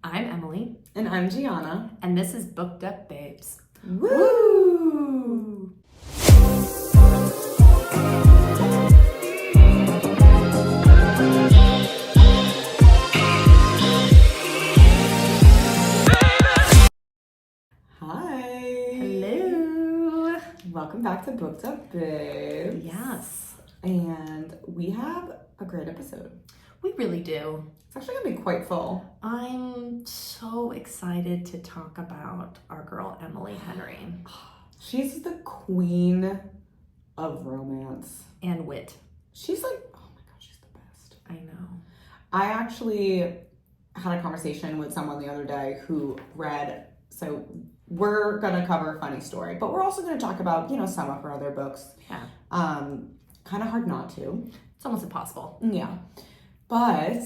I'm Emily. And I'm Gianna. And this is Booked Up Babes. Woo! Hi. Hello. Welcome back to Booked Up Babes. Yes. And we have a great episode. We really do. It's actually going to be quite full. I'm so excited to talk about our girl, Emily Henry. She's the queen of romance. And wit. She's like, oh my God, she's the best. I know. I actually had a conversation with someone the other day who read, so we're going to cover a funny story, but we're also going to talk about, some of her other books. Yeah. Kind of hard not to. It's almost impossible. Yeah. But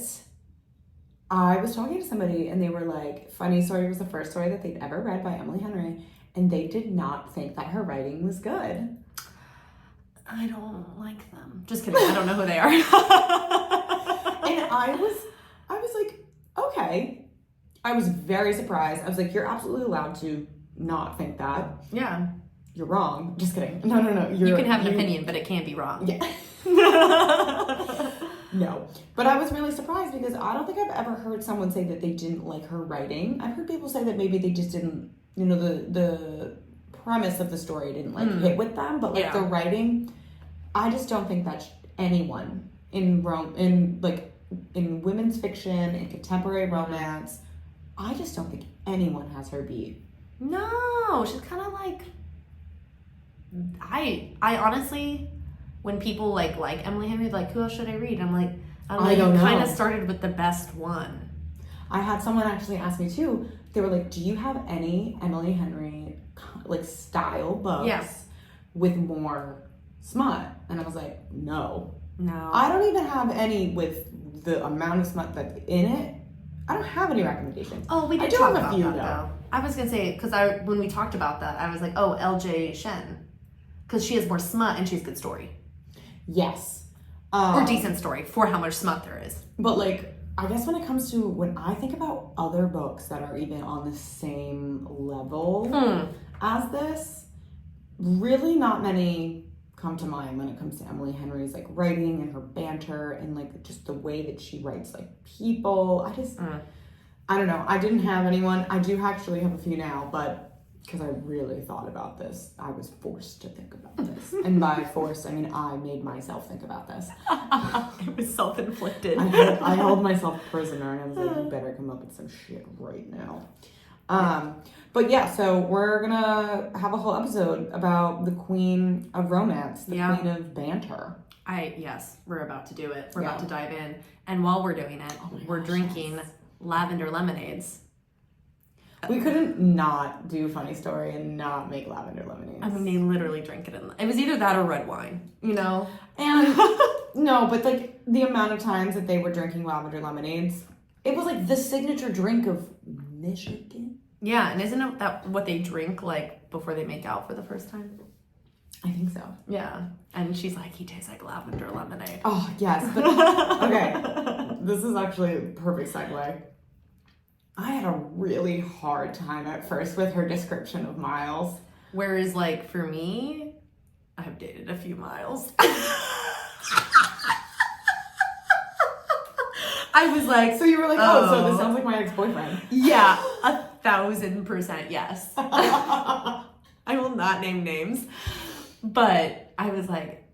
I was talking to somebody and they were like, Funny Story was the first story that they'd ever read by Emily Henry, and they did not think that her writing was good. I don't like them. Just kidding. I don't know who they are. And I was like, okay. I was very surprised. I was like, you're absolutely allowed to not think that. Yeah. You're wrong. Just kidding. No. You can have an opinion, but it can't be wrong. Yeah. No. But I was really surprised because I don't think I've ever heard someone say that they didn't like her writing. I've heard people say that maybe they just didn't, the premise of the story didn't hit with them, but the writing, I just don't think that anyone in women's fiction, in contemporary romance, I just don't think anyone has her beat. No, she's kind of like, I honestly, when people like Emily Henry, like, who else should I read? I'm like, I don't know. Kind of started with the best one. I had someone actually ask me too. They were like, do you have any Emily Henry style books with more smut? And I was like, no. I don't even have any with the amount of smut that's in it. I don't have any recommendations. Oh, we did talk about that though. I was gonna say, because when we talked about that, I was like, oh, L.J. Shen, because she has more smut and she's good story. Yes. Or decent story for how much smut there is. But I guess when I think about other books that are even on the same level as this, really not many come to mind when it comes to Emily Henry's writing and her banter and just the way that she writes people. I don't know. I didn't have anyone. I do actually have a few now, but because I really thought about this, I was forced to think about this. And by force, I mean I made myself think about this. It was self-inflicted. I held myself prisoner, and I was like, you better come up with some shit right now. But yeah, so we're gonna have a whole episode about the queen of romance, the queen of banter. Yes, we're about to do it. We're about to dive in. And while we're doing it, we're drinking lavender lemonades. We couldn't not do Funny Story and not make lavender lemonades. I mean, they literally drink it it was either that or red wine, And no, but the amount of times that they were drinking lavender lemonades, it was the signature drink of Michigan. Yeah, and isn't it that what they drink before they make out for the first time? I think so. Yeah. And she's like, he tastes like lavender lemonade. Oh, yes. But, okay. This is actually a perfect segue. I had a really hard time at first with her description of Miles. Whereas, for me, I've dated a few Miles. I was like... So you were like, so this sounds like my ex-boyfriend. Yeah, 1,000% yes. I will not name names. But I was like,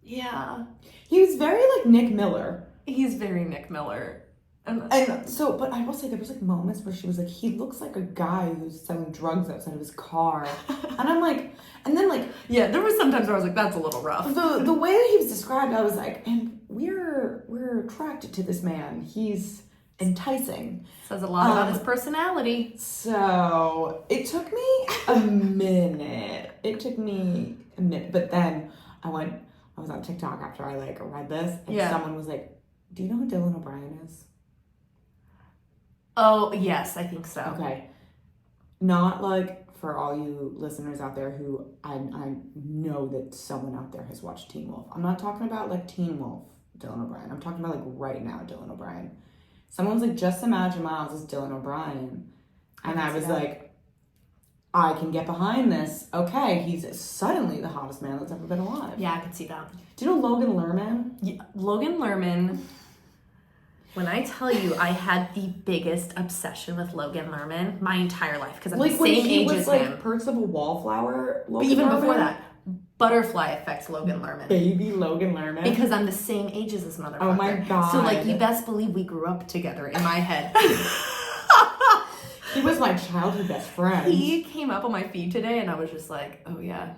yeah. He was very Nick Miller. He's very Nick Miller. And so, but I will say there was moments where she was like, he looks like a guy who's selling drugs outside of his car. And I'm like, and then yeah, there was sometimes where I was like, that's a little rough. The way that he was described, I was like, and we're attracted to this man. He's enticing. Says a lot about his personality. So it took me a minute. But then I was on TikTok after I read this, and someone was like, do you know who Dylan O'Brien is? Oh, yes, I think so. Okay. Not for all you listeners out there who I know that someone out there has watched Teen Wolf. I'm not talking about Teen Wolf Dylan O'Brien. I'm talking about right now Dylan O'Brien. someone was like, just imagine Miles as Dylan O'Brien. And I was like, I can get behind this. Okay, he's suddenly the hottest man that's ever been alive. Yeah, I could see that. Do you know Logan Lerman? Yeah, Logan Lerman. When I tell you, I had the biggest obsession with Logan Lerman my entire life because I'm the same age as him. Perks of a Wallflower. But even before that, Butterfly affects Logan Lerman. Baby Logan Lerman. Because I'm the same age as this motherfucker. Oh my god. So like, you best believe we grew up together in my head. He was my childhood best friend. He came up on my feed today, and I was just like, oh yeah.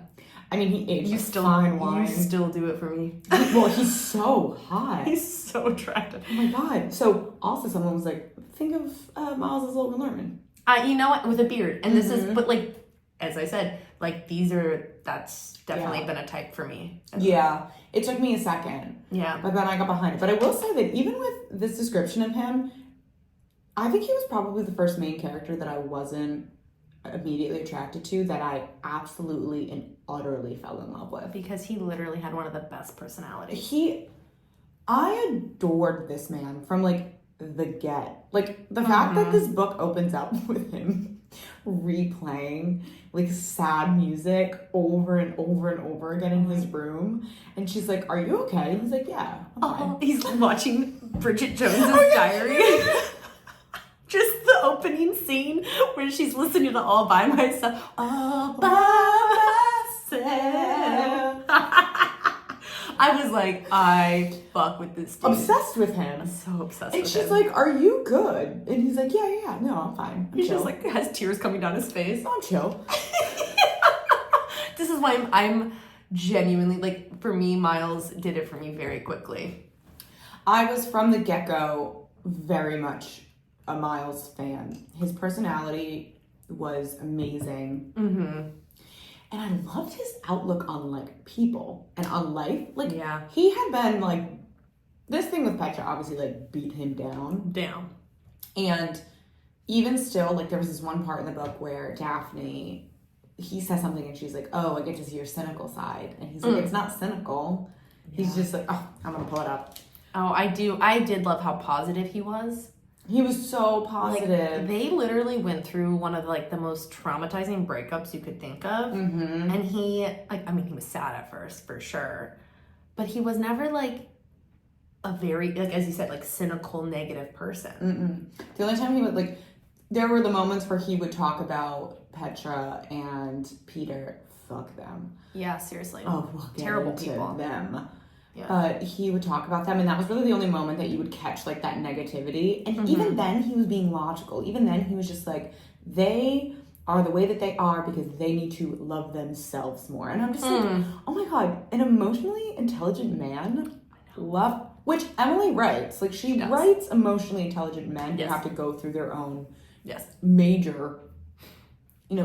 I mean, he aged fine wine. You You still do it for me. Well, he's so hot. He's so attractive. Oh my god. So also someone was like, think of Miles as Logan Lerman. You know what? With a beard. And this is, but like, as I said, like that's definitely been a type for me. Yeah. It took me a second. Yeah. But then I got behind it. But I will say that even with this description of him, I think he was probably the first main character that I wasn't immediately attracted to, that I absolutely and utterly fell in love with. Because he literally had one of the best personalities. I adored this man from like the get. Like the fact that this book opens up with him replaying like sad music over and over and over again in his room, and she's like, "Are you okay?" And he's like, "Yeah, I'm fine." He's watching Bridget Jones's Diary. Just the opening scene where she's listening to All By Myself. All by myself. I was like, I fuck with this dude. Obsessed with him. I'm so obsessed and with him. she's like, "Are you good?" And he's like, yeah, no, I'm fine. He's just like, has tears coming down his face. I'm chill. This is why I'm genuinely, like, for me, Miles did it for me very quickly. I was from the get-go very much a Miles fan. His personality was amazing. Mm-hmm. And I loved his outlook on, like, people and on life. Like, yeah. He had been, like, this thing with Petra obviously, like, beat him down. And even still, like, there was this one part in the book where Daphne, he says something and she's like, "Oh, I get to see your cynical side." And he's like, "It's not cynical." He's just like, "Oh, I'm going to pull it up." Oh, I did love how positive he was. He was so positive. Like, they literally went through one of like the most traumatizing breakups you could think of. Mm-hmm. And he, like, I mean, he was sad at first, for sure. But he was never like a very, like, as you said, like, cynical, negative person. The only time he would, like, there were the moments where he would talk about Petra and Peter. Fuck them. Yeah, seriously. Oh, we'll get terrible into people. Them. Yeah. But he would talk about them, and that was really the only moment that you would catch, like, that negativity. And even then, he was being logical. Even then, he was just like, they are the way that they are because they need to love themselves more. And I'm just like, oh my god, an emotionally intelligent man, which Emily writes. Like, she writes emotionally intelligent men who have to go through their own major,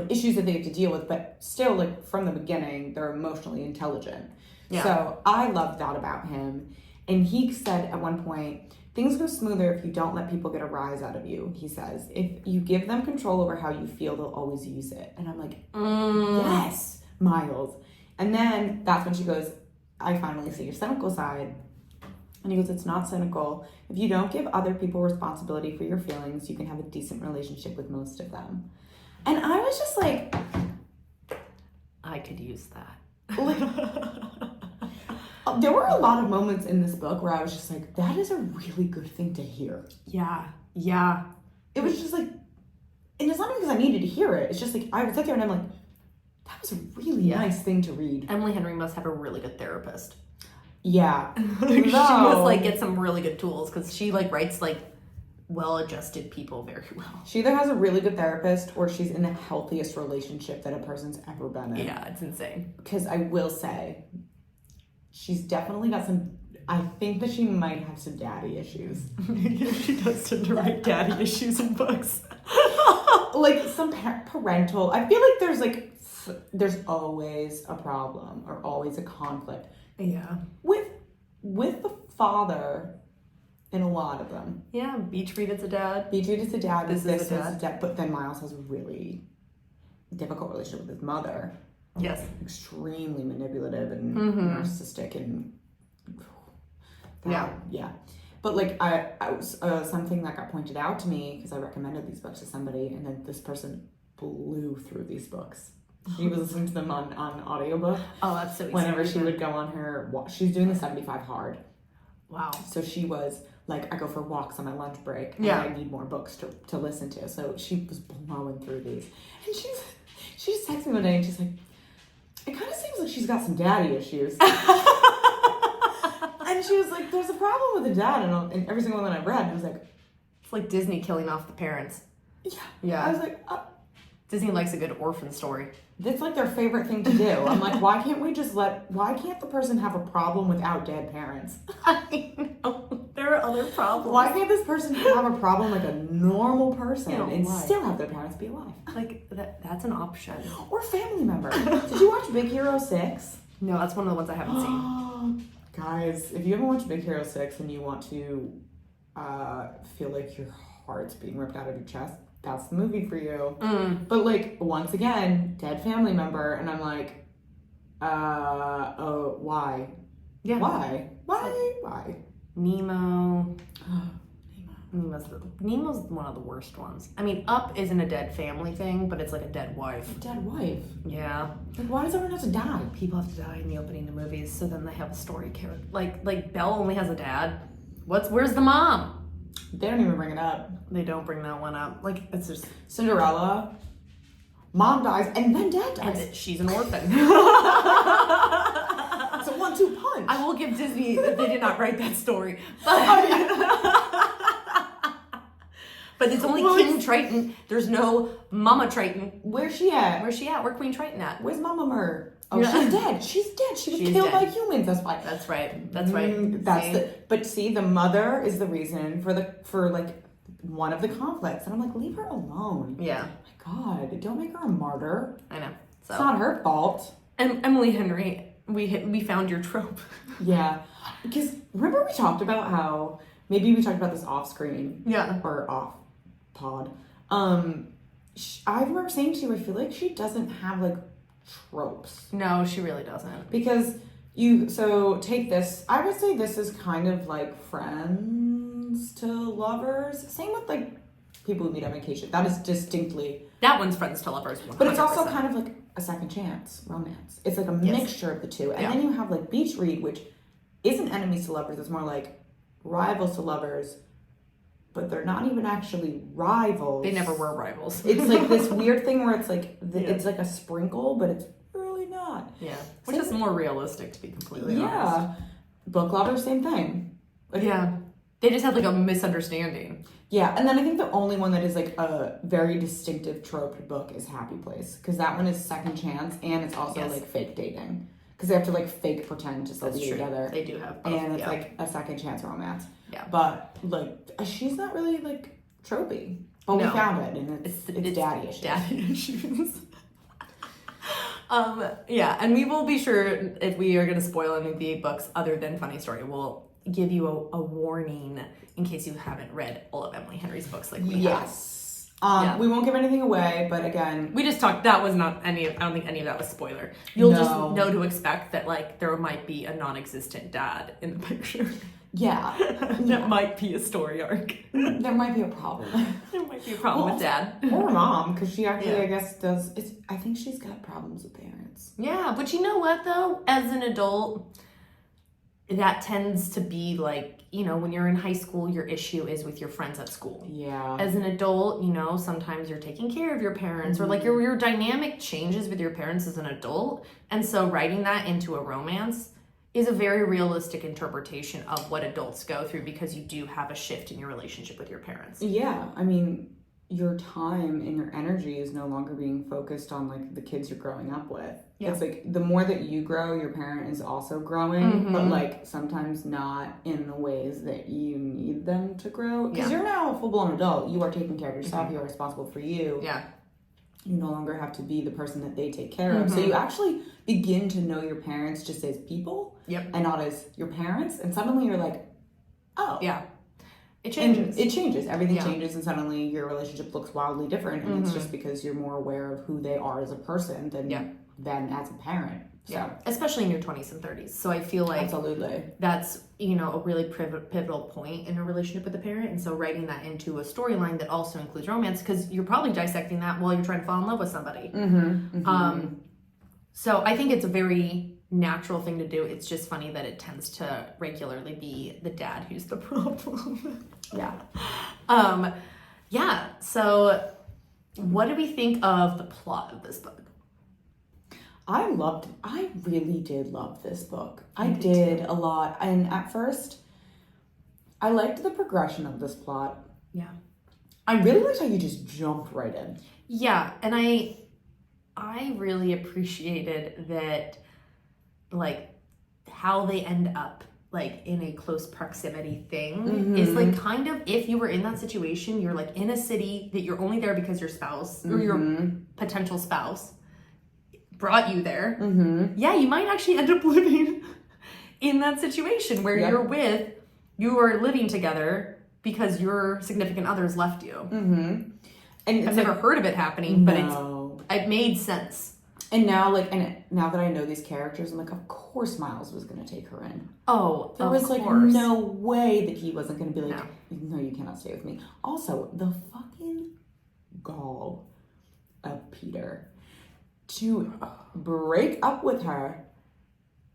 issues that they have to deal with, but still, like, from the beginning, they're emotionally intelligent. Yeah. So I loved that about him. And he said at one point, "Things go smoother if you don't let people get a rise out of you," he says. "If you give them control over how you feel, they'll always use it." And I'm like, yes, Miles. And then that's when she goes, "I finally see your cynical side." And he goes, "It's not cynical. If you don't give other people responsibility for your feelings, you can have a decent relationship with most of them." And I was just like, I could use that. Like, there were a lot of moments in this book where I was just like, that is a really good thing to hear. Yeah. It was just like, and it's not because I needed to hear it. It's just like, I would sit there and I'm like, that was a really nice thing to read. Emily Henry must have a really good therapist. Yeah. She must, like, get some really good tools because she, like, writes, like, well-adjusted people very well. She either has a really good therapist or she's in the healthiest relationship that a person's ever been in. Yeah, it's insane. Because I will say, she's definitely got some, I think that she might have some daddy issues. She does tend to write daddy issues in books. Like, some parental, I feel like there's always a problem or always a conflict. Yeah. With the father in a lot of them. Yeah, Beach Read is a dad. Beach Read is a dad. This is a dad. But then Miles has a really difficult relationship with his mother. Yes. Extremely manipulative and narcissistic and... Yeah. But like I was something that got pointed out to me because I recommended these books to somebody, and then this person blew through these books. She was listening to them on audiobook. Oh, that's so easy. Whenever she would go on her, she's doing the 75 hard. Wow. So she was like, I go for walks on my lunch break, and Yeah. I need more books to listen to. So she was blowing through these, and she just texted me one day, and she's like, it kind of seems like she's got some daddy issues. And she was like, there's a problem with the dad, and every single one that I've read, I was like, it's like Disney killing off the parents. yeah. Yeah. I was like, Disney likes a good orphan story. that's like their favorite thing to do. I'm like, why can't the person have a problem without dead parents? I know. There are other problems. Why can't this person have a problem like a normal person and why? still have their parents be alive? Like, that's an option. Or family member. Did you watch Big Hero 6? No, that's one of the ones I haven't seen. Guys, if you haven't watched Big Hero 6 and you want to feel like your heart's being ripped out of your chest, that's the movie for you. But like, once again, dead family member, and I'm like, oh, why? Yeah. Why? Nemo. Nemo's one of the worst ones. I mean, Up isn't a dead family thing, but it's like a dead wife. Dead wife. Yeah. Like, why does everyone have to die? People have to die in the opening of movies, so then they have a story character. Like Belle only has a dad. Where's the mom? They don't even bring it up. They don't bring that one up. Like, it's just Cinderella. Mom dies, and then dad dies. and she's an orphan. It's a 1-2 punch. I will give Disney that they did not write that story. But it's only King Triton. There's no Mama Triton. Where's she at? Where's she at? Where's Queen Triton at? Where's Mama Mer? Oh, Yeah. she's dead. She's dead. She was killed by humans. That's why. That's right. That's right. But see, the mother is the reason for like one of the conflicts, and I'm like, leave her alone. Yeah. Oh my God, don't make her a martyr. I know. So it's not her fault. And Emily Henry, we found your trope. Yeah, because remember we talked about how maybe we talked about this off screen. Yeah. Or off pod. I remember saying to you, I feel like she doesn't have like tropes. No, she really doesn't. Because take this. I would say this is kind of like friends to lovers. Same with like people who meet on vacation. That is distinctly. That one's friends to lovers. 100%. But it's also kind of like a second chance romance. It's like a mixture of the two. And then you have like Beach Read, which isn't enemies to lovers. It's more like rivals to lovers. But they're not even actually rivals. They never were rivals. It's like this weird thing where it's like it's like a sprinkle, but it's really not. Yeah, which is more realistic, to be completely honest. Yeah, book lovers, same thing. Like, yeah, they just had like a misunderstanding. Yeah, and then I think the only one that is like a very distinctive trope book is Happy Place, because that one is second chance and it's also like fake dating, because they have to like fake pretend to still be together. They do have both. And it's like a second chance romance. Yeah, but like she's not really like tropey. But we found it, and it's daddy issues. Daddy issues. Yeah, and we will be sure, if we are going to spoil any of the books other than Funny Story, we'll give you a warning in case you haven't read all of Emily Henry's books like we have. Yes. We won't give anything away, but again, we just talked. That was not any. I don't think any of that was spoiler. You'll just know to expect that like there might be a non-existent dad in the picture. Yeah, that might be a story arc. There might be a problem. There might be a problem with dad or mom, because she actually, I guess, does. I think she's got problems with parents. Yeah, but you know what though? As an adult, that tends to be like, you know, when you're in high school, your issue is with your friends at school. Yeah. As an adult, you know, sometimes you're taking care of your parents, or like your dynamic changes with your parents as an adult, and so writing that into a romance is a very realistic interpretation of what adults go through, because you do have a shift in your relationship with your parents. Yeah, I mean, your time and your energy is no longer being focused on like the kids you're growing up with. Yeah. It's like the more that you grow, your parent is also growing, but like sometimes not in the ways that you need them to grow. Because you're now a full-blown adult. You are taking care of yourself. You are responsible for you. Yeah. You no longer have to be the person that they take care of. So you actually begin to know your parents just as people and not as your parents. And suddenly you're like, oh. Yeah. It changes. And it changes. Everything changes, and suddenly your relationship looks wildly different. And it's just because you're more aware of who they are as a person than as a parent. So. Yeah, especially in your 20s and 30s. So I feel like absolutely that's, you know, a really pivotal point in a relationship with a parent. And so writing that into a storyline that also includes romance, because you're probably dissecting that while you're trying to fall in love with somebody. So I think it's a very natural thing to do. It's just funny that it tends to regularly be the dad who's the problem. Yeah. So what do we think of the plot of this book? I really did love this book. I did a lot. And at first, I liked the progression of this plot. Yeah. I really liked how you just jumped right in. Yeah. And I really appreciated that, like, how they end up, like, in a close proximity thing is, like, kind of, if you were in that situation, you're, like, in a city that you're only there because your spouse or your potential spouse brought you there. Yeah, you might actually end up living in that situation where you are living together because your significant others left you. And I've never heard of it happening, but it made sense. And now, now that I know these characters, I'm like, of course Miles was going to take her in. Oh, there was like no way that he wasn't going to be like, no, you cannot stay with me. Also, the fucking gall of Peter to break up with her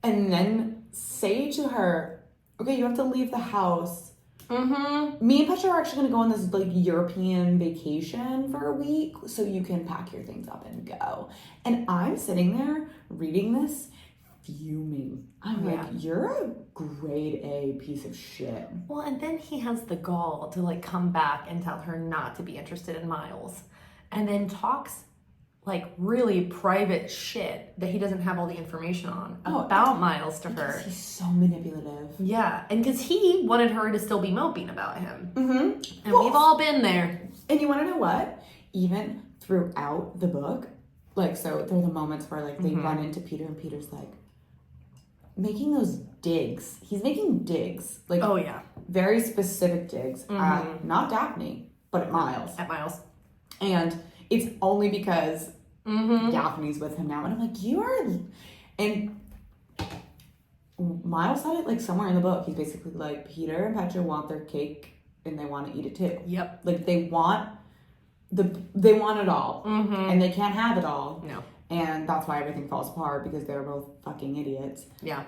and then say to her, okay, you have to leave the house. Me and Petra are actually going to go on this like European vacation for a week so you can pack your things up and go. And I'm sitting there reading this fuming. I'm like, you're a grade A piece of shit. Well, and then he has the gall to like come back and tell her not to be interested in Miles, and then talks like really private shit that he doesn't have all the information on about Miles to her. He's so manipulative. Yeah, and because he wanted her to still be moping about him. And we've all been there. And you want to know what? Even throughout the book, like, so there are the moments where like they run into Peter and Peter's like making those digs. He's making digs. Like, very specific digs at not Daphne, but at Miles. At Miles. And it's only because Daphne's with him now. And I'm like, you are... And Miles said it like somewhere in the book. He's basically like, Peter and Petra want their cake and they want to eat it too. Yep. Like they want it all. And they can't have it all. No. And that's why everything falls apart, because they're both fucking idiots. Yeah.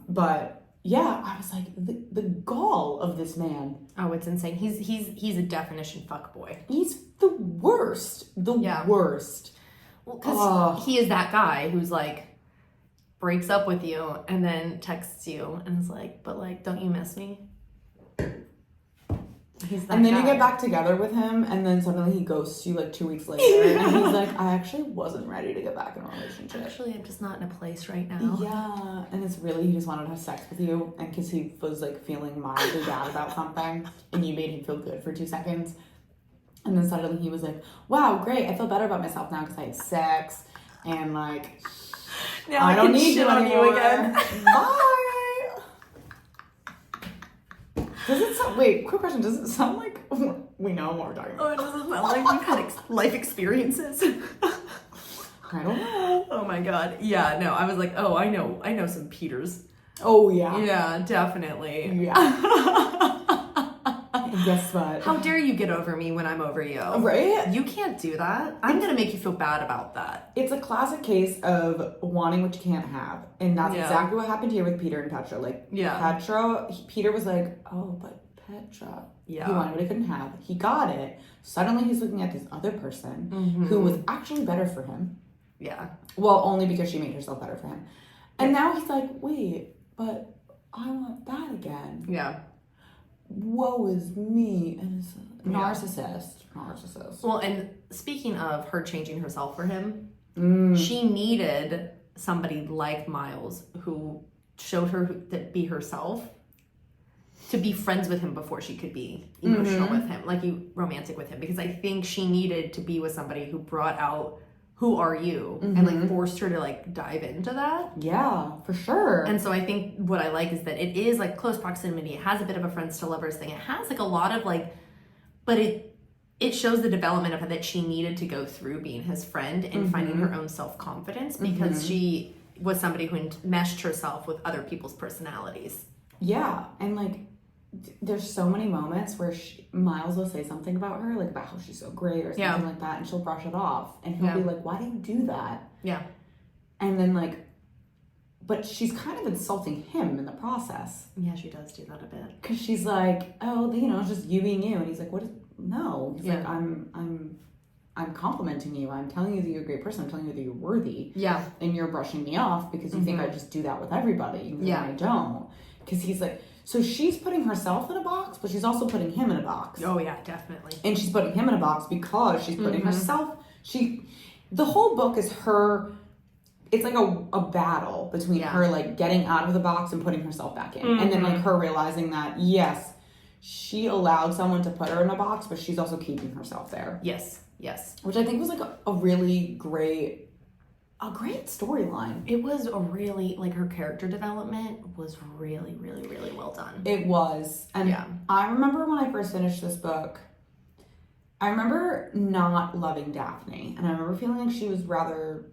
But yeah, I was like, the gall of this man. Oh, it's insane. He's a definition fuckboy. He's the worst. The worst. Well, because he is that guy who's like, breaks up with you and then texts you and is like, but like, don't you miss me? He's that and then guy. You get back together with him and then suddenly he ghosts you like 2 weeks later and he's like, I actually wasn't ready to get back in a relationship. Actually, I'm just not in a place right now. Yeah, and it's really, he just wanted to have sex with you, and because he was like feeling mildly bad about something and you made him feel good for 2 seconds. And then suddenly he was like, wow, great, I feel better about myself now because I had sex and like, now I don't need you anymore. You again. Bye. Does it sound, wait, quick question, does it sound like we know what we're talking about? Oh, it doesn't sound like we've had life experiences. I don't know. Oh my god. Yeah, no, I was like, oh, I know some Peters. Oh yeah. Yeah, definitely. Yeah. Guess what? How dare you get over me when I'm over you? Right? You can't do that. I'm gonna make you feel bad about that. It's a classic case of wanting what you can't have. And that's exactly what happened here with Peter and Petra. Like, Peter was like, oh, but Petra. Yeah. He wanted what he couldn't have. He got it. Suddenly he's looking at this other person who was actually better for him. Yeah. Well, only because she made herself better for him. And now he's like, wait, but I want that again. Yeah. Woe is me. And it's a narcissist. Well, and speaking of her changing herself for him, she needed somebody like Miles who showed her to be herself, to be friends with him before she could be emotional with him, like romantic with him. Because I think she needed to be with somebody who brought out who are you and like forced her to like dive into that. Yeah, for sure. And so I think what I like is that it is like close proximity. It has a bit of a friends to lovers thing. It has like a lot of like, but it shows the development of her that she needed to go through being his friend and finding her own self-confidence, because she was somebody who meshed herself with other people's personalities. Yeah, and like there's so many moments where Miles will say something about her, like about how she's so great or something like that, and she'll brush it off, and he'll be like, "Why do you do that?" Yeah, and then like, but she's kind of insulting him in the process. Yeah, she does do that a bit. Because she's like, "Oh, you know, it's just you being you," and he's like, "What is?" No, he's like, I'm complimenting you. I'm telling you that you're a great person. I'm telling you that you're worthy. Yeah. And you're brushing me off because you think I just do that with everybody. Yeah. And I don't. Because he's like, so she's putting herself in a box, but she's also putting him in a box. Oh, yeah, definitely. And she's putting him in a box because she's putting herself, the whole book is her, it's like a battle between her like getting out of the box and putting herself back in. And then like her realizing that, yes, she allowed someone to put her in a box, but she's also keeping herself there. Yes. Which I think was like a really great storyline. It was a really, like, her character development was really, really, really well done. It was. And I remember when I first finished this book, I remember not loving Daphne. And I remember feeling like she was rather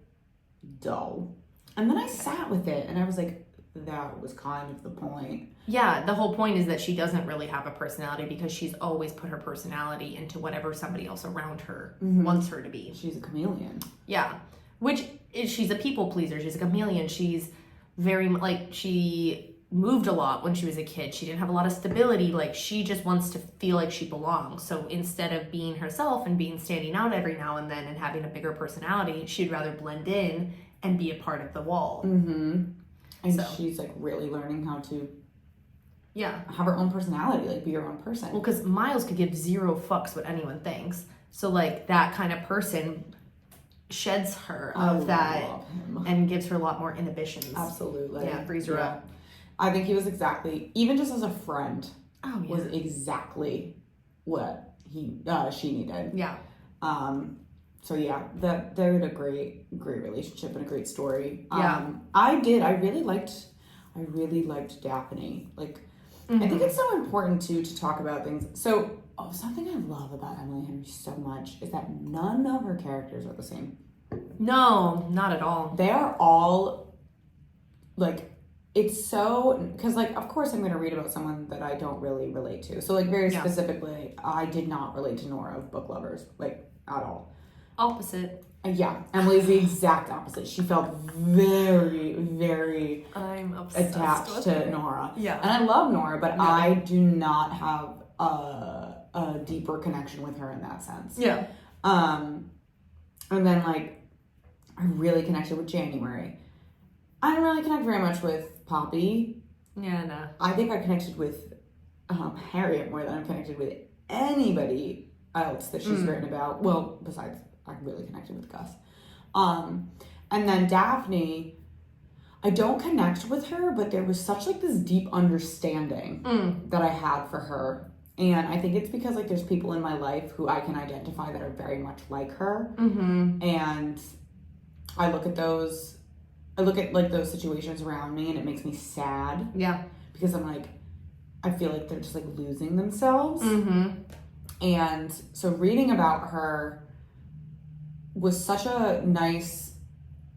dull. And then I sat with it and I was like, that was kind of the point. Yeah, the whole point is that she doesn't really have a personality because she's always put her personality into whatever somebody else around her wants her to be. She's a chameleon. Yeah, which is, she's a people pleaser. She's a chameleon. She's very, like, she moved a lot when she was a kid. She didn't have a lot of stability. Like, she just wants to feel like she belongs. So instead of being herself and standing out every now and then and having a bigger personality, she'd rather blend in and be a part of the wall. And she's like really learning how to have her own personality, like be her own person. Well, because Miles could give zero fucks what anyone thinks. So like that kind of person sheds her of that and gives her a lot more inhibitions. Absolutely. Yeah, frees her up. I think he was exactly, even just as a friend, was exactly what she needed. Yeah. So yeah, they had a great relationship and a great story. Yeah. I really liked Daphne. Like, I think it's so important to talk about things. So, something I love about Emily Henry so much is that none of her characters are the same. No, not at all. They are all, like, it's so, because, like, of course I'm going to read about someone that I don't really relate to. So, like, very specifically, I did not relate to Nora of Book Lovers, like, at all. Opposite. Yeah, Emily's the exact opposite. She felt very, very attached to Nora. Yeah. And I love Nora, but I do not have a deeper connection with her in that sense. Yeah. And then, like, I really connected with January. I didn't really connect very much with Poppy. Yeah, no. I think I connected with Harriet more than I've connected with anybody else that she's written about. Well, besides, I really connected with Gus. And then Daphne, I don't connect with her, but there was such like this deep understanding that I had for her. And I think it's because like there's people in my life who I can identify that are very much like her. And I look at like those situations around me and it makes me sad. Yeah. Because I'm like, I feel like they're just like losing themselves. And so reading about her was such a nice,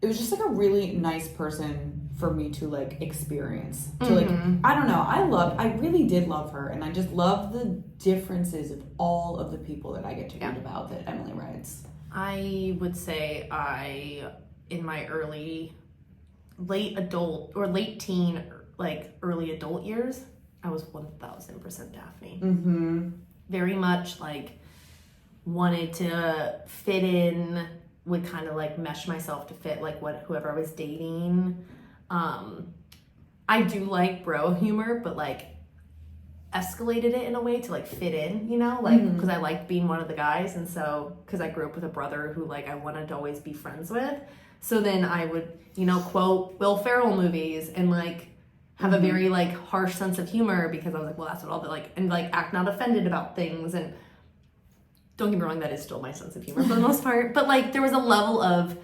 it was just like a really nice person for me to like experience. To like, I don't know, I really did love her, and I just love the differences of all of the people that I get to read about that Emily writes. I would say in my late adult or late teen, like early adult years, I was 1000% Daphne. Very much like wanted to fit in, would kind of like mesh myself to fit like whoever I was dating. I do like bro humor, but like escalated it in a way to like fit in, you know, like because I liked being one of the guys, and so because I grew up with a brother who like I wanted to always be friends with, so then I would, you know, quote Will Ferrell movies and like have a very like harsh sense of humor because I was like, well, that's what all the like, and like act not offended about things. And don't get me wrong, that is still my sense of humor for the most part, but like there was a level of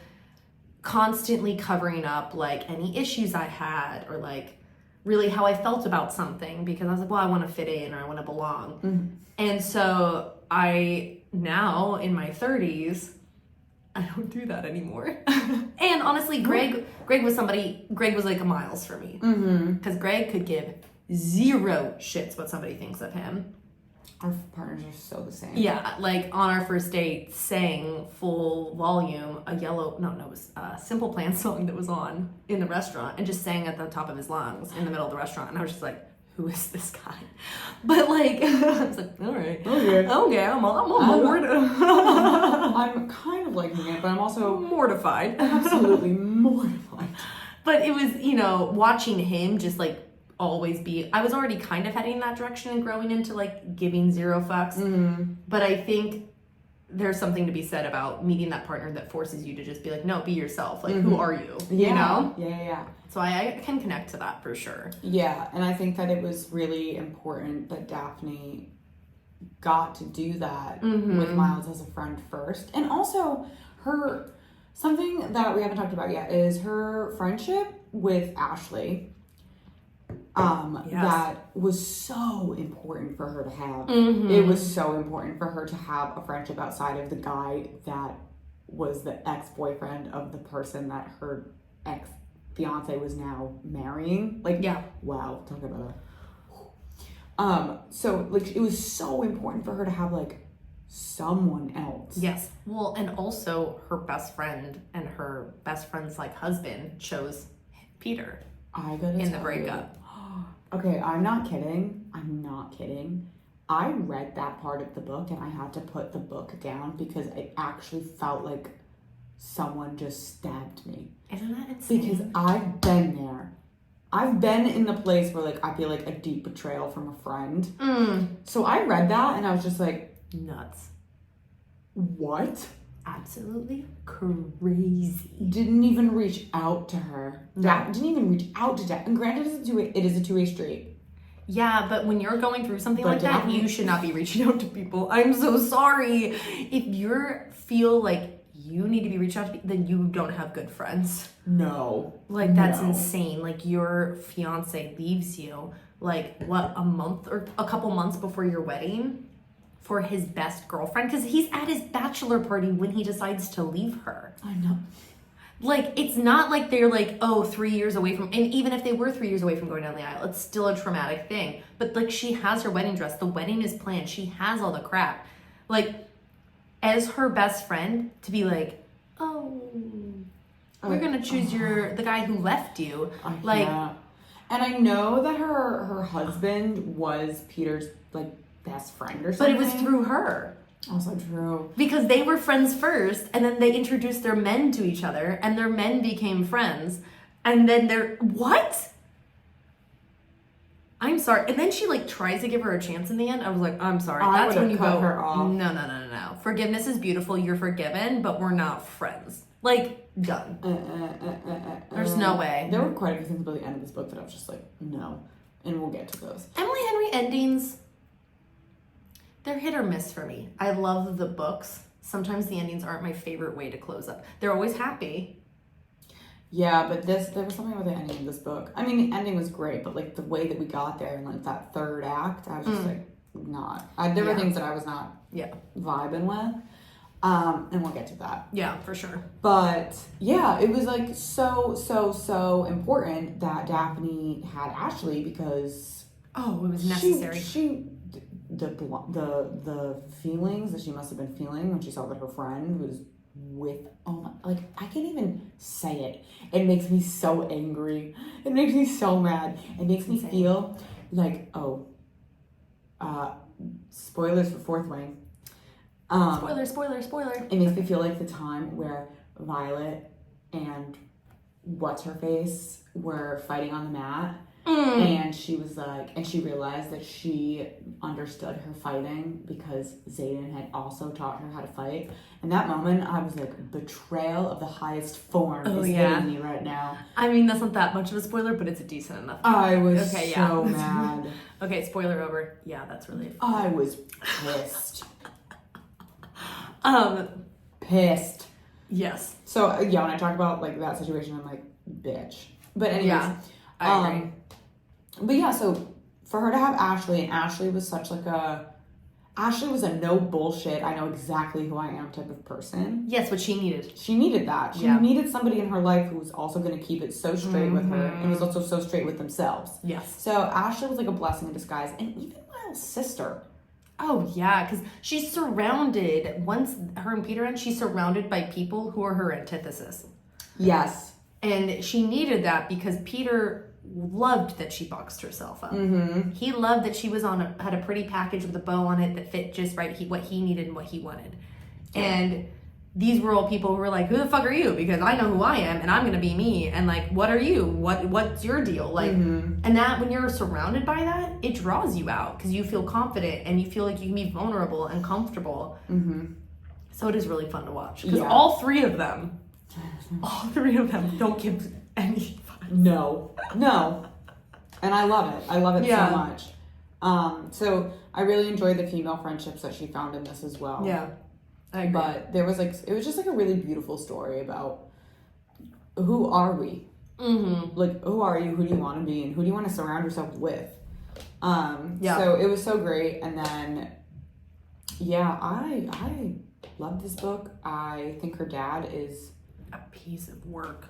constantly covering up like any issues I had or like really how I felt about something because I was like, well, I want to fit in or I want to belong. And so I now in my 30s I don't do that anymore. And honestly, Greg was like a Miles for me. Because Greg could give 0 shits what somebody thinks of him. Our partners are so the same. Yeah, like on our first date, sang full volume it was a Simple Plan song that was on in the restaurant, and just sang at the top of his lungs in the middle of the restaurant. And I was just like, who is this guy? But like, I was like, all right, okay, I'm on board. I'm kind of liking it, but I'm also mortified. Absolutely mortified. But it was, watching him just like always be, I was already kind of heading in that direction and growing into like giving 0 fucks. But I think there's something to be said about meeting that partner that forces you to just be like, no, be yourself. Like, who are you? You know? Yeah. So I can connect to that for sure. Yeah, and I think that it was really important that Daphne got to do that with Miles as a friend first. And also something that we haven't talked about yet is her friendship with Ashley. That was so important for her to have. It was so important for her to have a friendship outside of the guy that was the ex-boyfriend of the person that her ex-fiance was now marrying. Like, wow, talk about that. So, like, it was so important for her to have, like, someone else. Yes. Well, and also her best friend and her best friend's, like, husband chose Peter in the breakup. Okay, I'm not kidding. I read that part of the book and I had to put the book down because it actually felt like someone just stabbed me. Isn't that insane? Because I've been there. I've been in the place where like I feel like a deep betrayal from a friend. So I read that and I was just like, nuts. What? Absolutely crazy. Didn't even reach out to her. Didn't even reach out to Dad. And granted, it is a two-way street. Yeah, but when you're going through something like that, you should not be reaching out to people. I'm so sorry. If you feel like you need to be reached out to, then you don't have good friends. No. Like, that's insane. Like, your fiance leaves you, like, a month or a couple months before your wedding for his best girlfriend? Because he's at his bachelor party when he decides to leave her. I know. Like, it's not like they're like, 3 years away from, and even if they were 3 years away from going down the aisle, it's still a traumatic thing. But, like, she has her wedding dress. The wedding is planned. She has all the crap. Like, as her best friend, to be like, we're going to choose the guy who left you. And I know that her husband was Peter's, like, best friend or something. But it was through her. Also true. Because they were friends first, and then they introduced their men to each other, and their men became friends. And then what? I'm sorry. And then she, like, tries to give her a chance in the end. I was like, I'm sorry. That's when you cut her off. No. Forgiveness is beautiful. You're forgiven, but we're not friends. Like, done. There's no way. There were quite a few things about the end of this book that I was just like, no. And we'll get to those. Emily Henry endings, they're hit or miss for me. I love the books. Sometimes the endings aren't my favorite way to close up. They're always happy. Yeah, but there was something about the ending of this book. I mean, the ending was great, but like the way that we got there and like that third act, I was just like, there were things that I was not vibing with. And we'll get to that. Yeah, for sure. But yeah, it was like so important that Daphne had Ashley because it was necessary. The feelings that she must have been feeling when she saw that her friend was with I can't even say it. It makes me so angry. It makes me so mad. It makes me feel like spoilers for Fourth Wing. Spoiler. It makes me feel like the time where Violet and what's her face were fighting on the mat. And she was like, and she realized that she understood her fighting because Xaden had also taught her how to fight. And that moment, I was like, betrayal of the highest form is hitting me right now. I mean, that's not that much of a spoiler, but it's a decent enough. I was so mad. Okay, spoiler over. Yeah, that's really. I was pissed. Pissed. Yes. So when I talk about like that situation, I'm like, bitch. But anyways, I agree. But yeah, so for her to have Ashley, and Ashley was such like Ashley was a no bullshit, I know exactly who I am type of person. Yes, what she needed. She needed that. She needed somebody in her life who was also going to keep it so straight with her and was also so straight with themselves. Yes. So Ashley was like a blessing in disguise. And even Miles' sister. Oh, yeah, because she's surrounded, once her and Peter end, she's surrounded by people who are her antithesis. Yes. And she needed that because Peter loved that she boxed herself up. Mm-hmm. He loved that she was had a pretty package with a bow on it that fit just right, what he needed and what he wanted. Yeah. And these were all people who were like, who the fuck are you? Because I know who I am and I'm gonna be me. And like, what are you? What's your deal? Like, and that when you're surrounded by that, it draws you out because you feel confident and you feel like you can be vulnerable and comfortable. So it is really fun to watch because all three of them don't give any fuck. No. And I love it. I love it so much. So I really enjoyed the female friendships that she found in this as well. Yeah. I agree. But it was just like a really beautiful story about who are we? Like, who are you? Who do you want to be? And who do you want to surround yourself with? So it was so great. And then, I love this book. I think her dad is a piece of work.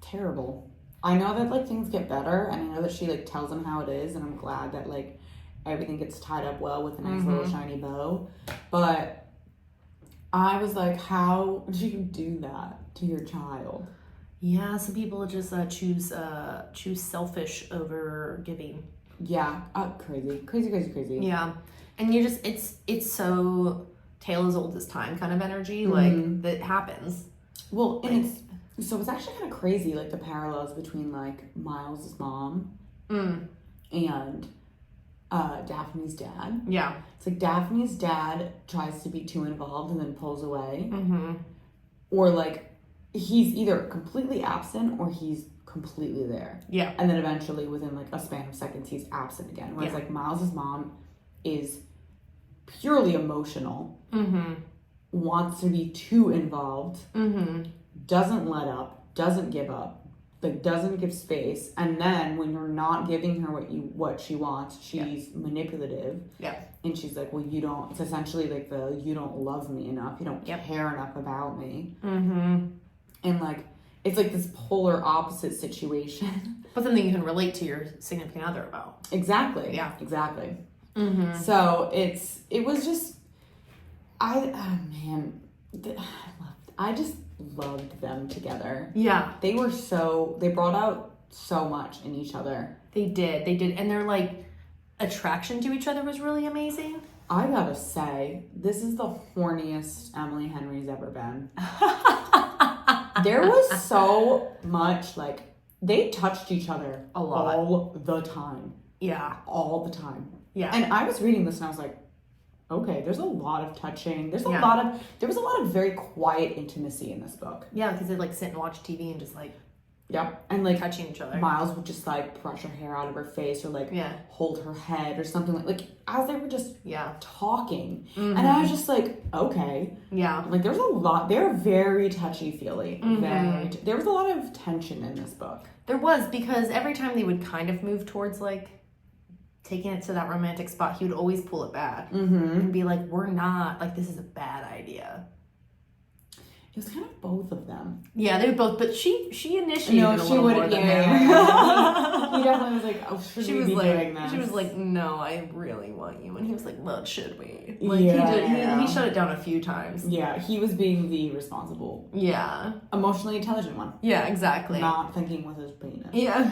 Terrible. I know that like things get better, and I know that she like tells him how it is, and I'm glad that like everything gets tied up well with a nice little shiny bow. But I was like, how do you do that to your child? Yeah, some people just choose selfish over giving. Yeah, crazy. Yeah, and you just it's so tale as old as time kind of energy, like that happens. Well, and it's actually kind of crazy, like the parallels between like Miles' mom and Daphne's dad. Yeah, it's like Daphne's dad tries to be too involved and then pulls away, or like he's either completely absent or he's completely there. Yeah, and then eventually within like a span of seconds he's absent again. Whereas like Miles' mom is purely emotional, wants to be too involved, doesn't let up, doesn't give up, like doesn't give space, and then when you're not giving her what she wants, she's manipulative. Yeah, and she's like, well, you don't. It's essentially like you don't love me enough, you don't care enough about me, and like it's like this polar opposite situation. But something you can relate to your significant other about. Exactly. Yeah. Exactly. So it was just I just loved them together. Yeah. They brought out so much in each other. They did. And their like attraction to each other was really amazing. I gotta say, this is the horniest Emily Henry's ever been. There was so much, like, they touched each other a lot. All the time. Yeah. All the time. Yeah. And I was reading this and I was like, okay, there's a lot of touching. There was a lot of very quiet intimacy in this book. Yeah, because they like sit and watch TV and just like, and like touching each other. Miles would just like brush her hair out of her face or like hold her head or something like as they were just talking. And I was just like, okay. Yeah. Like there's a lot, they're very touchy-feely. There was a lot of tension in this book. There was, because every time they would kind of move towards like taking it to that romantic spot, he would always pull it back and be like, we're not, like, this is a bad idea. It was kind of both of them. Yeah, they were both, but she initiated a little more than him. He definitely was like, oh, should we be doing this? She was like, no, I really want you. And he was like, well, should we? Like, he shut it down a few times. Yeah, he was being the responsible. Yeah. Emotionally intelligent one. Yeah, exactly. Not thinking with his penis. Yeah.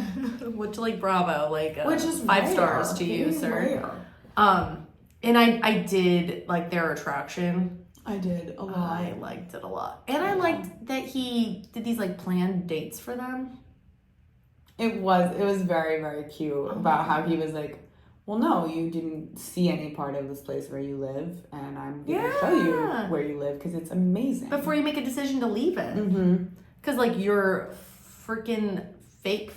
Which, like, bravo. Like, which is 5 stars to you, sir. Rare. And I did like their attraction. I did a lot. I liked it a lot. And I liked that he did these like planned dates for them. It was very, very cute about how he was like, well, no, you didn't see any part of this place where you live, and I'm going to show you where you live because it's amazing. Before you make a decision to leave it. Because like your freaking fake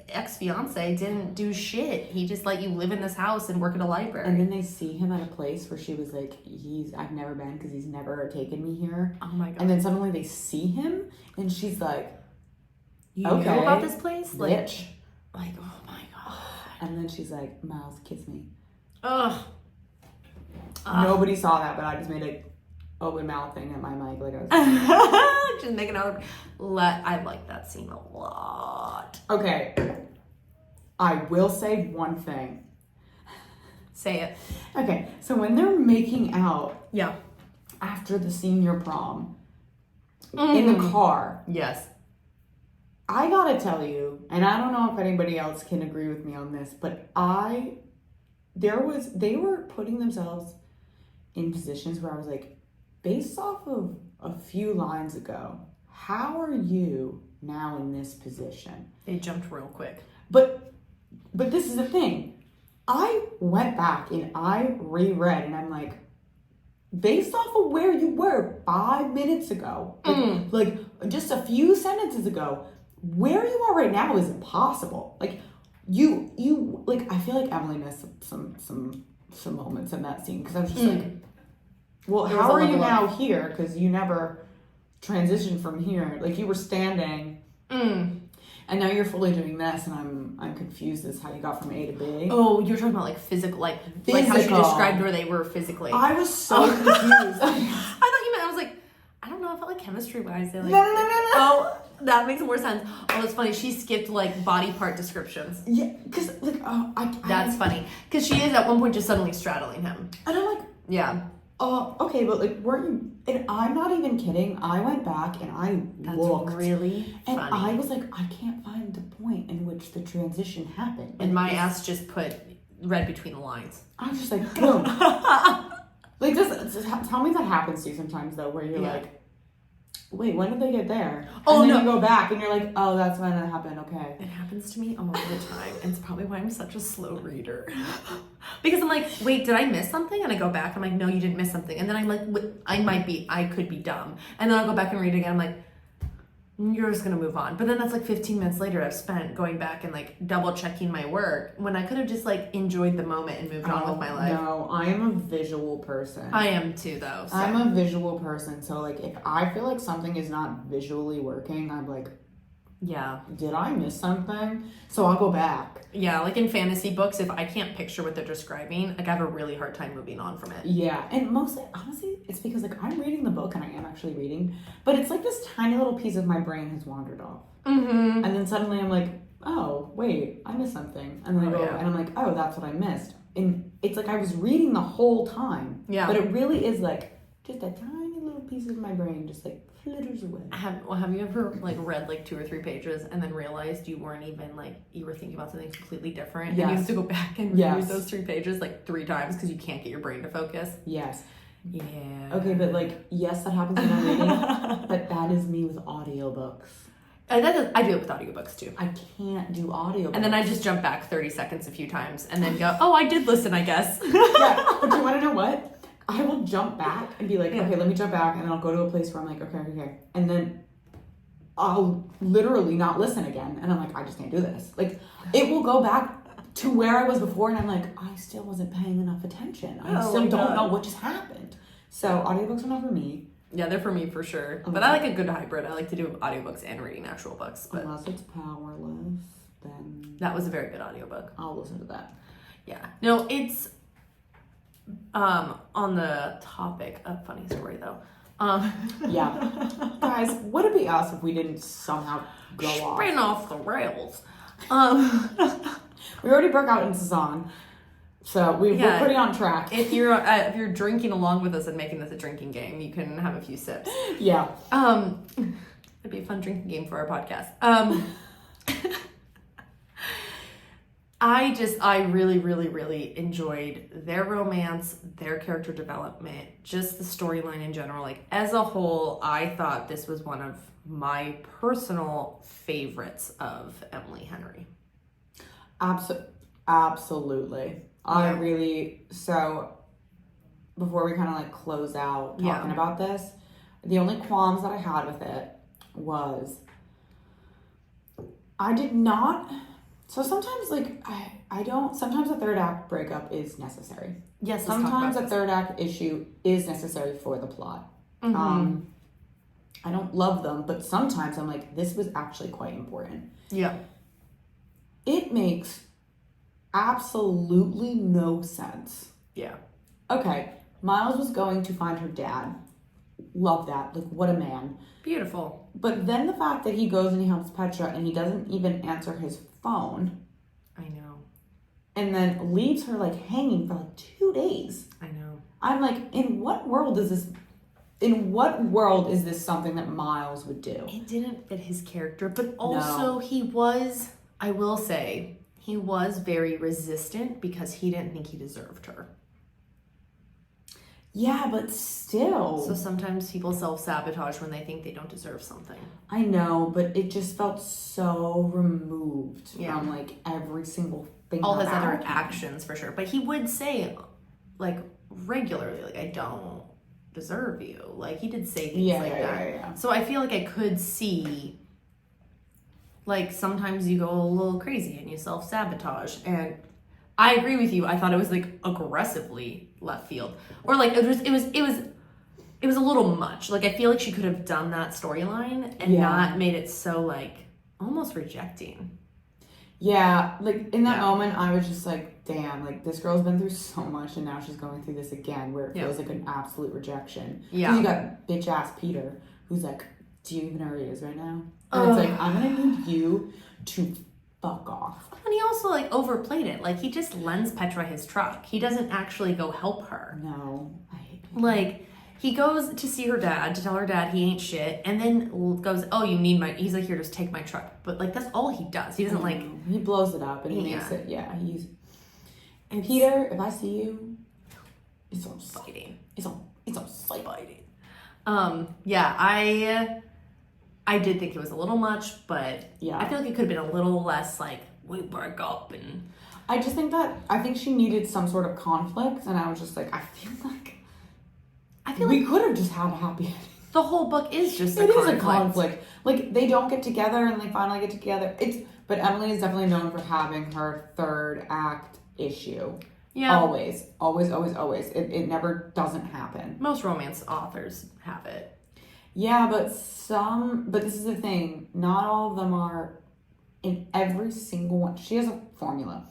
ex-fiance didn't do shit. He just let you live in this house and work at a library. And then they see him at a place where she was like, I've never been because he's never taken me here. Oh my god. And then suddenly they see him and she's like, you know about this place? Like, bitch. Like, oh my god. And then she's like, Miles, kiss me. Ugh. Nobody saw that, but I just made a open mouth thing at my mic. Like I was just making out. I like that scene a lot. Okay. I will say one thing. Say it. Okay, so when they're making out Yeah. after the senior prom in the car, yes, I gotta tell you, and I don't know if anybody else can agree with me on this, but they were putting themselves in positions where I was like, based off of a few lines ago, how are you now in this position? they jumped real quick. But this is the thing. I went back and I reread and I'm like, based off of where you were 5 minutes ago, like just a few sentences ago, where you are right now is impossible. Like you like, I feel like Emily missed some moments in that scene because I was just like, well, how are you now here? Because you never transitioned from here. Like you were standing. And now you're fully doing this, and I'm confused as how you got from A to B. Oh, you're talking about like physical, like how she described where they were physically. I was so confused. I thought you meant, I was like, I don't know, I felt like chemistry-wise, they're like, no. Oh, that makes more sense. Oh, it's funny, she skipped like body part descriptions. Yeah, because like, that's funny. Because she is at one point just suddenly straddling him. And I'm like, yeah. Okay, but like, weren't you? And I'm not even kidding. I went back and I looked. That's really and funny. I was like, I can't find the point in which the transition happened. And my ass just read between the lines. I was just like, boom. Like, tell me that happens to you sometimes though, where you're like, wait, when did they get there? Oh, and then no. you go back and you're like, oh, that's when it happened. Okay. It happens to me all the time. And it's probably why I'm such a slow reader. Because I'm like, wait, did I miss something? And I go back. I'm like, no, you didn't miss something. And then I'm like, I could be dumb. And then I'll go back and read it again. I'm like, you're just going to move on. But then that's like 15 minutes later I've spent going back and like double checking my work when I could have just like enjoyed the moment and moved on with my life. No, I am a visual person. I am too though. So. I'm a visual person. So like if I feel like something is not visually working, I'm like, yeah, did I miss something? So I'll go back. Yeah, like in fantasy books, if I can't picture what they're describing, like I have a really hard time moving on from it. Yeah, and mostly, honestly, it's because like I'm reading the book and I am actually reading, but it's like this tiny little piece of my brain has wandered off. And then suddenly I'm like, oh, wait, I missed something. And then I go, and I'm like, oh, that's what I missed. And it's like I was reading the whole time. Yeah. But it really is like just a tiny little piece of my brain just like flitters away. Have you ever like read like 2 or 3 pages and then realized you weren't even like, you were thinking about something completely different? Yes. And you have to go back and read those 3 pages like 3 times because you can't get your brain to focus? Yes. Yeah. Okay, but like, yes, that happens when I'm reading, but that is me with audiobooks. I do it with audiobooks too. I can't do audiobooks. And then I just jump back 30 seconds a few times and then go, oh, I did listen, I guess. Yeah, but you want to know what? I will jump back and be like, okay, let me jump back. And then I'll go to a place where I'm like, okay. And then I'll literally not listen again. And I'm like, I just can't do this. Like, it will go back to where I was before. And I'm like, I still wasn't paying enough attention. I still don't know what just happened. So audiobooks are not for me. Yeah, they're for me for sure. But I like a good hybrid. I like to do audiobooks and reading actual books. But unless it's Powerless, then... That was a very good audiobook. I'll listen to that. Yeah. No, it's... on the topic of funny story though. Yeah. Guys, would it be us if we didn't somehow go off? Spin off the rails. We already broke out into song. So we're pretty on track. If you're drinking along with us and making this a drinking game, you can have a few sips. Yeah. It'd be a fun drinking game for our podcast. I really, really, really enjoyed their romance, their character development, just the storyline in general. Like, as a whole, I thought this was one of my personal favorites of Emily Henry. Absolutely. So before we kind of like close out talking about this, the only qualms that I had with it was I did not... So sometimes, like, sometimes a third act breakup is necessary. Yes, sometimes a third act issue is necessary for the plot. Mm-hmm. I don't love them, but sometimes I'm like, this was actually quite important. Yeah. It makes absolutely no sense. Yeah. Okay, Miles was going to find her dad. Love that. Like, what a man. Beautiful. But then the fact that he goes and he helps Petra and he doesn't even answer his phone. I know. And then leaves her, like, hanging for, like, 2 days. I know. I'm like, in what world is this something that Miles would do? It didn't fit his character, but also he was, I will say, he was very resistant because he didn't think he deserved her. Yeah, but still. So sometimes people self-sabotage when they think they don't deserve something. I know, but it just felt so removed from, like, every single thing. All his other actions, for sure. But he would say, like, regularly, like, I don't deserve you. Like, he did say things like that. Yeah. So I feel like I could see, like, sometimes you go a little crazy and you self-sabotage. And I agree with you. I thought it was, like, aggressively left field. Or, like, it was a little much. Like, I feel like she could have done that storyline and not made it so, like, almost rejecting. Yeah, like, in that moment, I was just like, damn, like, this girl's been through so much and now she's going through this again where it feels like an absolute rejection. Yeah. Because you got bitch-ass Peter who's like, do you even know where he is right now? And it's like, I'm going to need you to fuck off. And he also, like, overplayed it. Like, he just lends Petra his truck. He doesn't actually go help her. No, I hate Peter. Like, he goes to see her dad, to tell her dad he ain't shit, and then goes, oh, you need my, he's like, here, just take my truck. But, like, that's all he does. He doesn't, like... He blows it up and he makes it, And Peter, if I see you, it's on fighting. It's on sight. Fighting. I did think it was a little much, but I feel like it could have been a little less, like, we broke up and... I think she needed some sort of conflict, and I was just like, I feel like we could have just had a happy ending. The whole book is just It is a conflict. Like, they don't get together and they finally get together. But Emily is definitely known for having her third act issue. Yeah. Always. It never doesn't happen. Most romance authors have it. Yeah, but this is the thing. Not all of them are in every single one. She has a formula.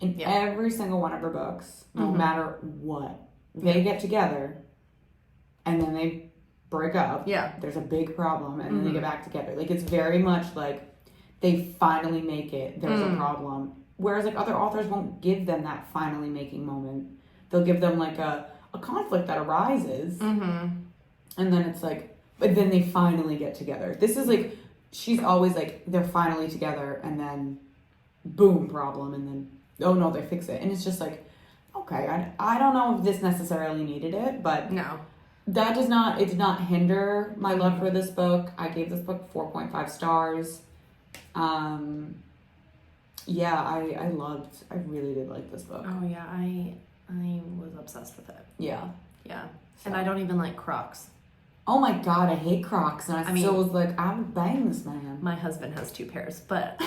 In every single one of her books, no matter what, they get together and then they break up. Yeah. There's a big problem and then they get back together. Like, it's very much like they finally make it. There's a problem. Whereas, like, other authors won't give them that finally making moment. They'll give them, like, a conflict that arises. And then it's like, but then they finally get together. This is, like, she's always, like, they're finally together and then boom, problem. And then, oh, no, they fix it. And it's just like, okay, I don't know if this necessarily needed it, but... No. That does not, it did not hinder my love for this book. I gave this book 4.5 stars. Yeah, I really did like this book. Oh yeah, I was obsessed with it. Yeah. Yeah. So. And I don't even like Crocs. Oh my god, I hate Crocs. And I still was like, I would bang this man. My husband has 2 pairs, but...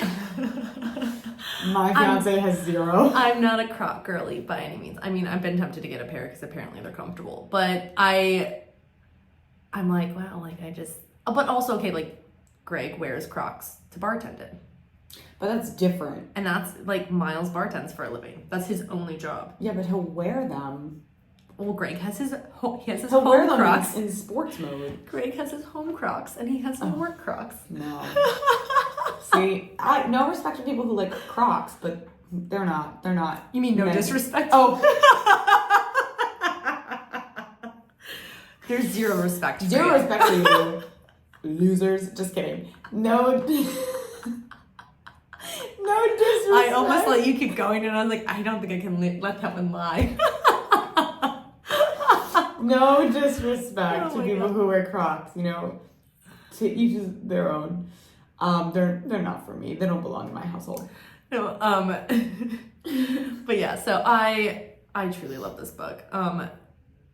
My fiance has 0. I'm not a Croc girly by any means. I mean, I've been tempted to get a pair because apparently they're comfortable. But I'm like, wow, like I just... But also, okay, like Greg wears Crocs to bartend in. But that's different. And that's like Miles bartends for a living. That's his only job. Yeah, but he'll wear them. Well, Greg has his home wear them Crocs. In sports mode. Greg has his home Crocs and he has his work Crocs. No. See, no respect to people who like Crocs, but they're not. You mean no disrespect? Oh. There's 0 respect. Zero respect to you. Losers. Just kidding. No disrespect. I almost let you keep going and I was like, I don't think I can let that one lie. No disrespect to people who wear Crocs, you know, to each their own. They're not for me. They don't belong in my household. No, but yeah, so I truly love this book.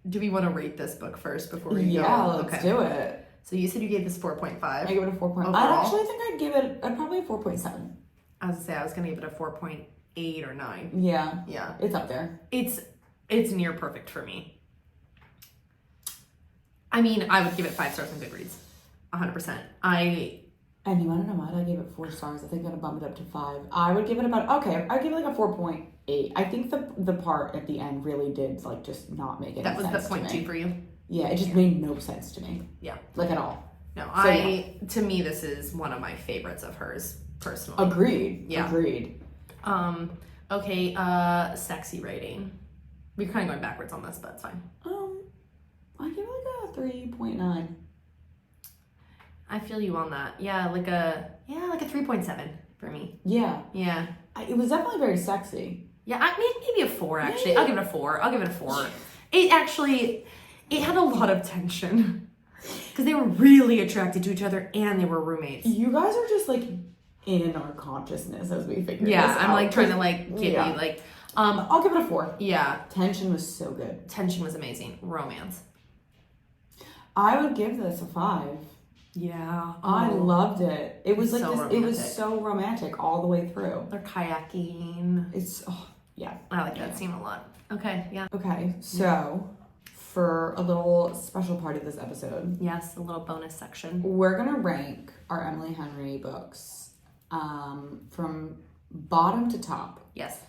Do we want to rate this book first before we go? Yeah, let's do it. So you said you gave this 4.5. I gave it a 4.5. I actually think I'd give it probably a 4.7. I was going to give it a 4.8 or 9. Yeah. Yeah. It's up there. It's near perfect for me. I mean, I would give it 5 stars on Goodreads. 100%. And you want to know what? I gave it 4 stars. I think I'm going to bump it up to 5. I would give it I'd give it like a 4.8. 8. I think the part at the end really did like just not make any sense. That was the point 2 for you? Yeah, it just made no sense to me. Yeah. Like at all. No, to me, this is one of my favorites of hers, personally. Agreed. Yeah. Agreed. Okay, sexy rating. We're kind of going backwards on this, but it's fine. I give it like a 3.9. I feel you on that. Yeah, like a 3.7 for me. Yeah. Yeah. It was definitely very sexy. Yeah, maybe a 4, actually. I'll give it a 4. It had a lot of tension. Because they were really attracted to each other and they were roommates. You guys are just like in our consciousness as we figure this out. Yeah, I'm like trying to like get you like... I'll give it a 4. Yeah. Tension was so good. Tension was amazing. Romance. I would give this a 5. Yeah. I loved it. It was like so this. romantic. It was so romantic all the way through. They're kayaking. Yeah. I like that scene a lot. Okay, yeah. Okay, so for a little special part of this episode, Yes, a little bonus section. we're gonna rank our Emily Henry books from bottom to top. Yes.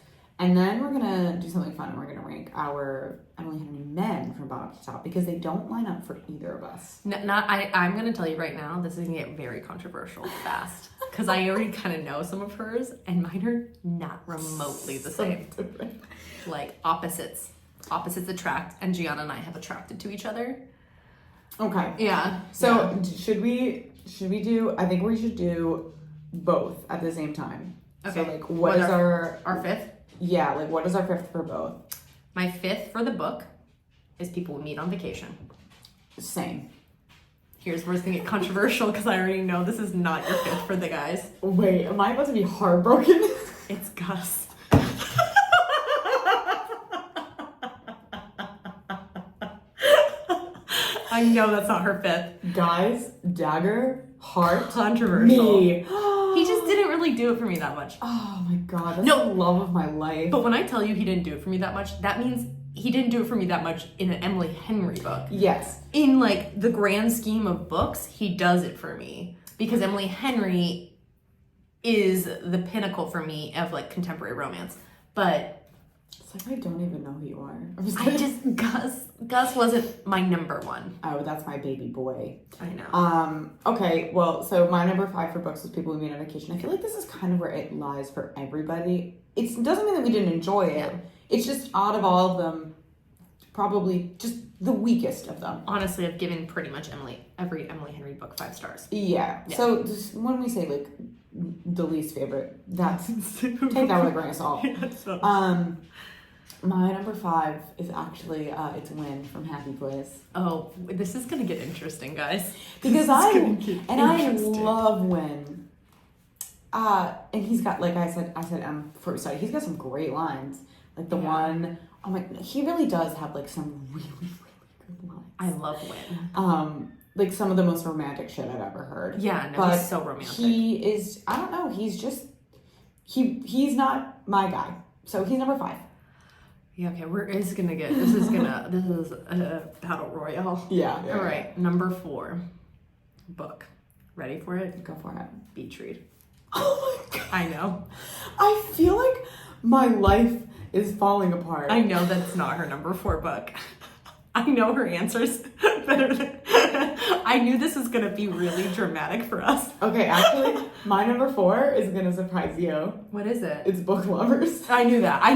And then we're gonna do something fun. We're gonna rank our Emily Henry men from bottom to top because they don't line up for either of us. I'm gonna tell you right now, this is gonna get very controversial fast. Because I already kind of know some of hers, and mine are not remotely the same. Like opposites. Opposites attract, and Gianna and I have attracted to each other. Okay. Yeah. So should we do? I think we should do both at the same time. Okay. So like, what is our 5th? Yeah, like what is our 5th for both? My 5th for the book is People We Meet on Vacation. Same. Here's where it's gonna get controversial because I already know this is not your 5th for the guys. Wait, am I about to be heartbroken? It's Gus. I know that's not her 5th. Guys, dagger, heart, Controversial. me. He just didn't really do it for me that much. Oh my god, that's No. the love of my life. But when I tell you he didn't do it for me that much, that means he didn't do it for me that much in an Emily Henry book. Yes. In like the grand scheme of books, he does it for me because Emily Henry is the pinnacle for me of like contemporary romance. But It's like I don't even know who you are. Gus wasn't my number 1. Oh, that's my baby boy. I know. Okay, well, so my number 5 for books was People We Meet on Vacation. I feel like this is kind of where it lies for everybody. It doesn't mean that we didn't enjoy it. Yeah. It's just out of all of them, probably just the weakest of them. Honestly, I've given pretty much every Emily Henry book 5 stars. Yeah. So just when we say like the least favorite, that's take that with a grain of salt. Yeah, my number 5 is actually it's Win from Happy Place. Oh, this is gonna get interesting, guys. Because I interesting. love Win. And he's got, like I said he's got some great lines. Like the one, oh my, he really does have like some really, really good lines. I love Win. Like some of the most romantic shit I've ever heard. Yeah, no, he's so romantic. He is, I don't know, he's just, he's not my guy. So he's number 5. Yeah, okay, this is a battle royale. Yeah. All right, number 4, book. Ready for it? Go for it. Beach read. Oh my god. I know. I feel like my life is falling apart. I know that's not her number 4 book. I know her answers better than... I knew this was going to be really dramatic for us. Okay, actually, my number 4 is going to surprise you. What is it? It's Book Lovers. I knew that. I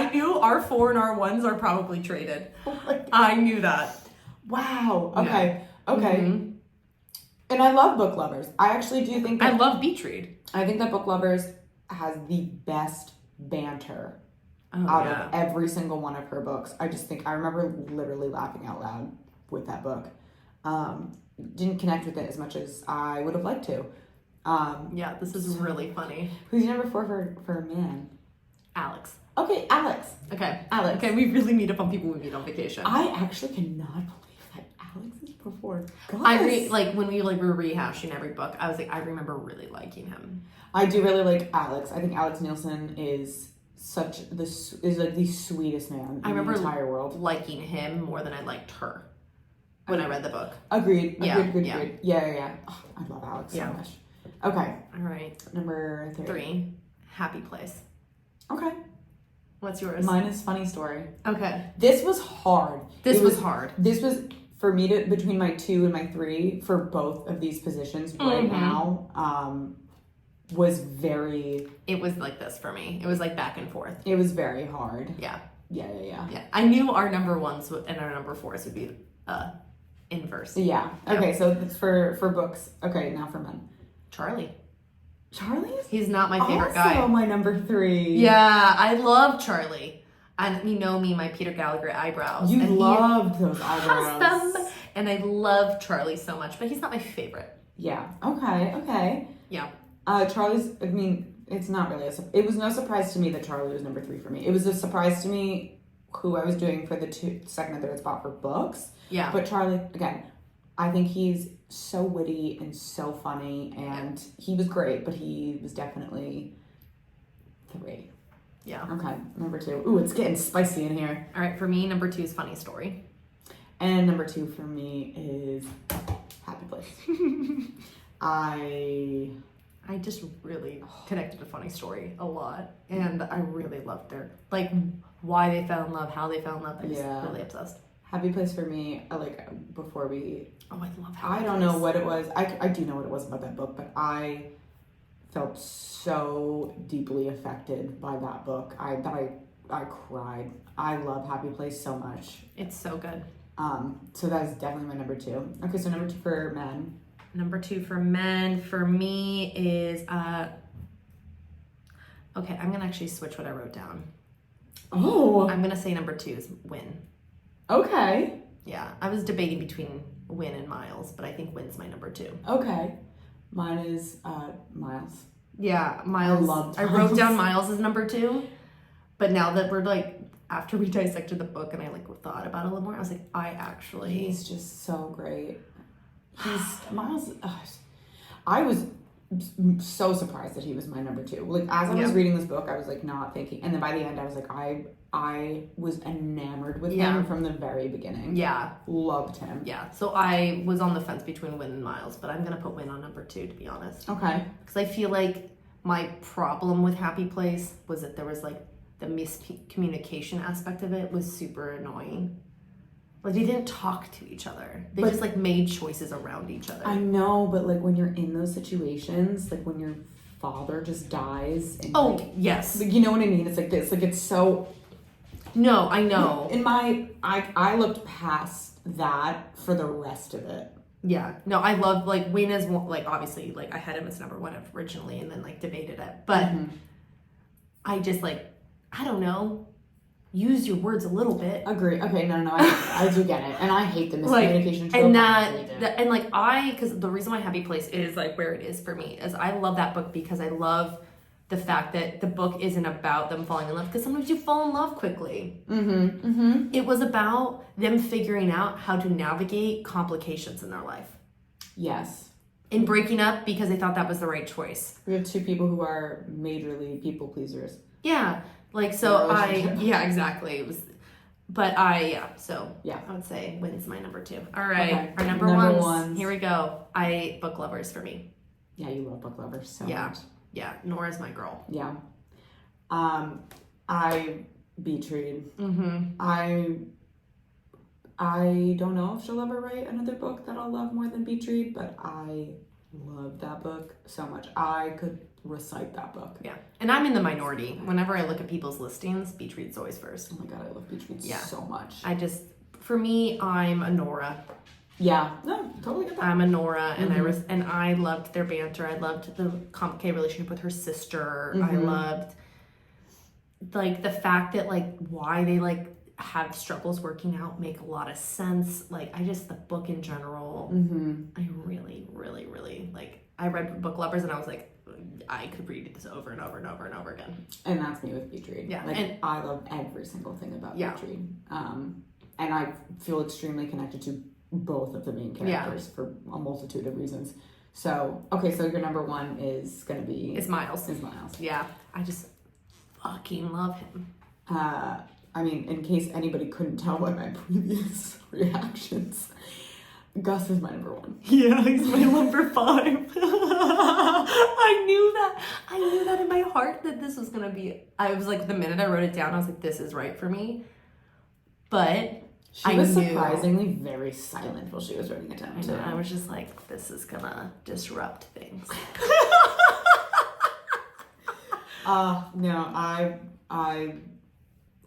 knew our 4 and our 1s are probably traded. Oh my god. I knew that. Wow. Okay. Yeah. Okay. Mm-hmm. And I love Book Lovers. I actually do think that... I love Beach read. I think that Book Lovers has the best banter Oh, out yeah. of every single one of her books. I remember literally laughing out loud with that book. Didn't connect with it as much as I would have liked to. Yeah, this is really funny. Who's your number 4 for a man? Alex. Okay, Alex. Okay. Alex. Okay, we really meet up on People We Meet on Vacation. I actually cannot believe that Alex is before Gus. When we were rehashing every book, I was like, I remember really liking him. I do really like Alex. I think Alex Nielsen is like the sweetest man in the entire world. Liking him more than I liked her when I read the book. Agreed. Yeah. Yeah. Oh, I love Alex so much. Okay. All right. Number 3. 3, Happy Place. Okay. What's yours? Mine is Funny Story. Okay. This was hard. This was hard. This was, for me, to between my 2 and my 3, for both of these positions right now, was very... It was like this for me. It was like back and forth. It was very hard. Yeah. Yeah. I knew our number 1s and our number 4s would be inverse. Yeah. Okay, Yep. so that's for books. Okay, now for men. Charlie's? He's not my favorite also guy. my number 3. Yeah, I love Charlie. And you know me, my Peter Gallagher eyebrows. You and loved those has eyebrows. them. And I love Charlie so much, but he's not my favorite. Yeah. Okay. Yeah. Charlie's, I mean, it's not really it was no surprise to me that Charlie was number 3 for me. It was a surprise to me who I was doing for the second and third spot for books. Yeah. But Charlie, again, I think he's so witty and so funny, and he was great, but he was definitely 3. Yeah. Okay, number 2. Ooh, it's getting spicy in here. All right, for me, number 2 is Funny Story. And number 2 for me is Happy Place. I just really connected to Funny Story a lot, and I really loved their, like, why they fell in love, how they fell in love. I was really obsessed. Happy Place for me, before we... Oh, I love Happy Place. I don't know what it was. I do know what it was about that book, but I felt so deeply affected by that book. I cried. I love Happy Place so much. It's so good. So that is definitely my number 2. Okay, so number 2 for men. Number 2 for men for me is okay, I'm gonna actually switch what I wrote down. Oh. I'm gonna say number 2 is Win. Okay. Yeah, I was debating between Win and Miles, but I think Win's my number 2. Okay. Mine is Miles. Yeah, Miles. I wrote down Miles as number 2, but now that we're like, after we dissected the book and I like thought about it a little more, I was like, he's just so great. Miles. I was so surprised that he was my number 2. Like, as I was reading this book, I was like not thinking, and then by the end, I was like, I was enamored with him from the very beginning. Yeah, loved him. Yeah, so I was on the fence between Win and Miles, but I'm gonna put Win on number 2 to be honest. Okay. Because I feel like my problem with Happy Place was that there was like the miscommunication aspect of it was super annoying. Like, they didn't talk to each other. They just like made choices around each other. I know, but like when you're in those situations, like when your father just dies. And yes. Like, you know what I mean? It's like this. Like, it's so. No, I know. I looked past that for the rest of it. Yeah. No, I love, like, Win as, like, obviously, like, I had him as number 1 originally and then, like, debated it. But I just, like, I don't know. Use your words a little bit. Agree. Okay, no, I do get it. And I hate the miscommunication trope. And because the reason why Happy Place is, like, where it is for me is I love that book because I love the fact that the book isn't about them falling in love, because sometimes you fall in love quickly. It was about them figuring out how to navigate complications in their life. Yes. And breaking up because they thought that was the right choice. We have 2 people who are majorly people pleasers. Yeah. Like, so exactly. It was, but I would say Win's my number 2. All right. Okay. Our number ones. Here we go. Book lovers for me. Yeah, you love book lovers so much. Yeah, Nora's my girl. Yeah. I Beatried. I don't know if she'll ever write another book that I'll love more than Beatried, but I love that book so much. I could recite that book. Yeah. And I'm in the minority. Whenever I look at people's listings, Beatried's always first. Oh my god, I love Beatried so much. For me, I'm a Nora. Yeah, no, totally get that. I'm a Nora, and I loved their banter. I loved the complicated relationship with her sister. I loved, like, the fact that, like, why they, like, have struggles working out make a lot of sense. Like, the book in general, I really, really, really, like, I read Book Lovers and I was like, I could read this over and over and over and over again. And that's me with Beatried. Yeah. Like, and I love every single thing about Beatried. And I feel extremely connected to both of the main characters for a multitude of reasons. So, okay, so your number 1 is going to be... It's Miles. Miles. Yeah. I just fucking love him. I mean, in case anybody couldn't tell by my previous reactions, Gus is my number 1. Yeah, he's my number 5. I knew that in my heart that this was gonna be. I was like, the minute I wrote it down, I was like, this is right for me. But she was surprisingly very silent while she was writing it down too. I was just like, this is gonna disrupt things. No,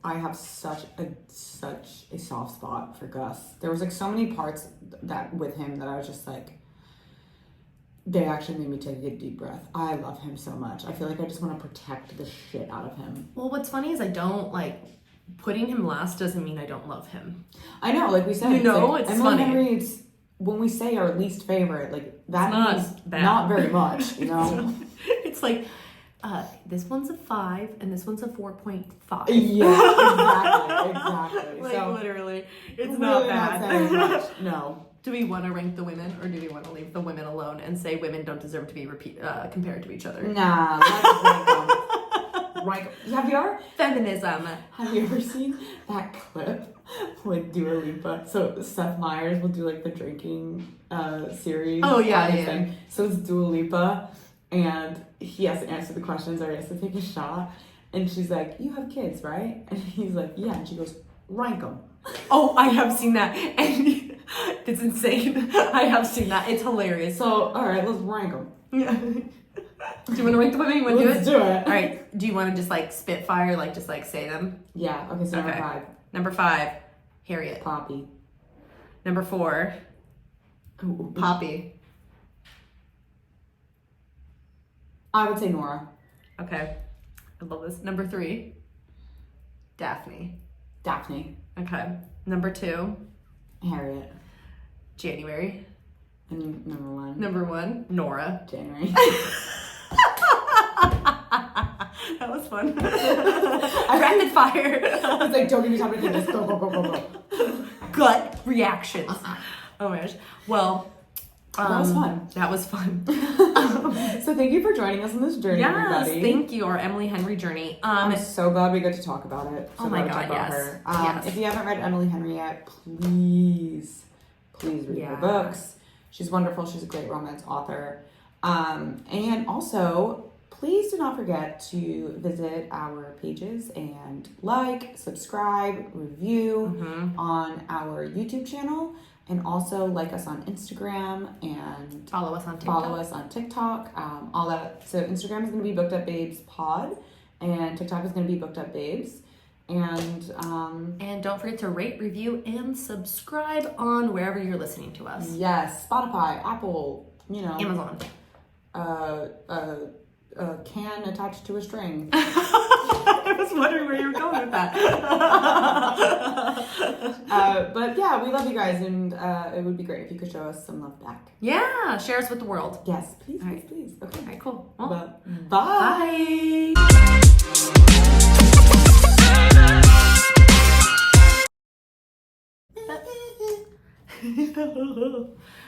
I have such a soft spot for Gus. There was like so many parts that with him that I was just like, they actually made me take a good deep breath. I love him so much. I feel like I just want to protect the shit out of him. Well, what's funny is I don't like putting him last doesn't mean I don't love him. I know, like we said, it's Emily funny. Henry, when we say our least favorite, like that means bad. Not very much, you know. It's like this one's a 5 and this one's a 4.5. Yeah, exactly. Like so literally, it's really not bad. Not saying much. No. Do we want to rank the women, or do we want to leave the women alone and say women don't deserve to be compared to each other? Nah, let's rank them. Rank. Have you ever Feminism. Have you ever seen that clip with Dua Lipa? So Seth Meyers will do like the drinking series. Oh yeah, on his yeah. thing. So it's Dua Lipa, and he has to answer the questions, or he has to take a shot. And she's like, "You have kids, right?" And he's like, "Yeah." And she goes, "Rank them." Oh, I have seen that, and it's insane. I have seen that. It's hilarious. So, all right, let's rank them. Yeah. Do you want to rank the women? You want to do it? Let's do it. All right. Do you want to just like spitfire, like just like say them? Yeah. Okay. So Okay. number 5, Number 5, Harriet. Poppy. Number 4, Ooh. Poppy. I would say Nora. Okay. I love this. Number 3, Daphne. Daphne. Okay. Number 2, Harriet. January. And number 1. Number 1, Nora. January. That was fun. Rapid fire. I was like, don't give me time to think this. Go, go, go, go, go. Gut reactions. Oh my gosh. Well, That was fun. That was fun. So thank you for joining us on this journey, everybody. Thank you, our Emily Henry journey. I'm so glad we got to talk about it. So oh my glad God, to talk about yes. her. Yes. If you haven't read Emily Henry yet, please read her books. She's wonderful. She's a great romance author. And also, please do not forget to visit our pages and like, subscribe, review on our YouTube channel. And also like us on Instagram and follow us on TikTok. All that. So Instagram is going to be Booked Up Babes Pod, and TikTok is going to be Booked Up Babes. And don't forget to rate, review, and subscribe on wherever you're listening to us. Yes, Spotify, Apple, Amazon. Can attached to a string. I was wondering where you were going with that. But yeah, we love you guys, and it would be great if you could show us some love back. Yeah, share us with the world. Yes, please, All right. please. Okay. All right, cool. Well, Bye. Bye.